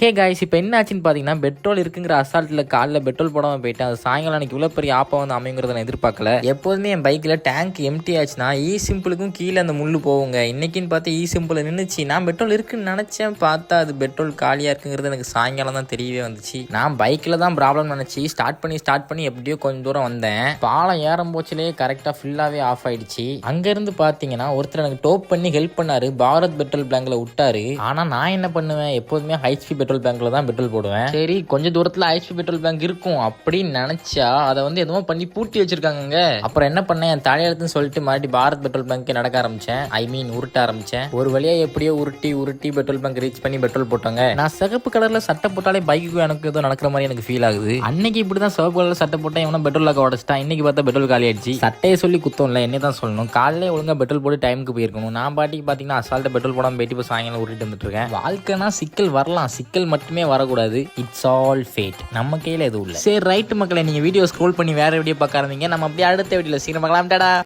Hey guys, இப்போ என்ன ஆச்சுன்னு பார்த்தீங்கன்னா, பெட்ரோல் இருக்குங்கிற அசால்ட்டில் காலைல பெட்ரோல் போடாமல் போயிட்டேன். அது சாயங்காலம் எனக்கு இவ்வளோ பெரிய ஆப்பா வந்து அமைங்கிறத நான் எதிர்பார்க்கல. எப்போதுமே என் பைக்கில் டேங்க் எம்டி ஆச்சுன்னா சிம்பிளுக்கும் கீழே அந்த முள்ளு போகுங்க. இன்னைக்குன்னு பார்த்து சிம்பிள் நின்றுச்சு. நான் பெட்ரோல் இருக்குன்னு நினச்சேன், பார்த்தா அது பெட்ரோல் காலியாக இருக்குங்கிறது எனக்கு சாயங்காலம் தான் தெரியவே வந்துச்சு. நான் பைக்கில் தான் ப்ராப்ளம் நினச்சி ஸ்டார்ட் பண்ணி எப்படியோ கொஞ்சம் தூரம் வந்தேன். பாலம் ஏறும் போச்சுலேயே கரெக்டாக ஃபுல்லாகவே ஆஃப் ஆயிடுச்சு. அங்கேருந்து பார்த்தீங்கன்னா ஒருத்தர் எனக்கு டோப் பண்ணி ஹெல்ப் பண்ணாரு. பாரத் பெட்ரோல் பேங்க்ல விட்டாரு. ஆனால் நான் என்ன பண்ணுவேன், எப்போதுமே ஹைஸ்பி பெட்ரோல் பேங்க்ல தான் பெட்ரோல் போடுவேன். சரி, கொஞ்சம் தூரத்துல ஹைஸ்பி பெட்ரோல் பேங்க் இருக்கும் அப்படின்னு நினைச்சா அதை வந்து எதுவும் பண்ணி பூட்டி வச்சிருக்காங்க. அப்புறம் என்ன பண்ணேன், என் தலையெழுத்துன்னு சொல்லிட்டு மாட்டி பாரத் பெட்ரோல் பேங்க் நடக்க ஆரம்பிச்சேன். உருட்ட ஆரம்பிச்சேன். ஒரு வழியா எப்படியோ உருட்டி பெட்ரோல் பேங்க் ரீச் பண்ணி பெட்ரோல் போட்டாங்க. நான் சிகப்பு கலர்ல சட்டை போட்டாலே பைக்கு எனக்கு ஏதோ நடக்கிற மாதிரி எனக்கு ஃபீல் ஆகுது. அன்னைக்கு இப்படிதான் சிவப்பு கலர்ல சட்டை போட்டேன், இவனா பெட்ரோல் உடச்சிட்டான். இன்னைக்கு பார்த்தா பெட்ரோல் காலி ஆயிடுச்சு. சட்டையை சொல்லி குத்தம் இல்லை, என்ன தான் சொல்லணும். காலையில ஒழுங்கா பெட்ரோல் போட்டு டைமுக்கு போயிருக்கணும். நான் பாட்டிக்கு பாத்தீங்கன்னா அசால்ட்டா பெட்ரோல் போடாம போயிட்டு இப்போ சாயங்காலம் உருட்டு வந்துட்டு இருக்கேன். வாழ்க்கைனா சிக்கல் வரலாம், சிக்கல் மட்டுமே வரக்கூடாது. இட்ஸ் ஆல் ஃபேட், நம்ம கையில எதுவும் இல்லை. சரி ரைட் மக்களை, நீங்க வீடியோ ஸ்க்ரோல் பண்ணி வேற வீடியோ பார்க்க ஆரம்பிங்க. நம்ம அப்படியே அடுத்த வீடியோல சீக்கிரம் பார்க்கலாம். டாடா.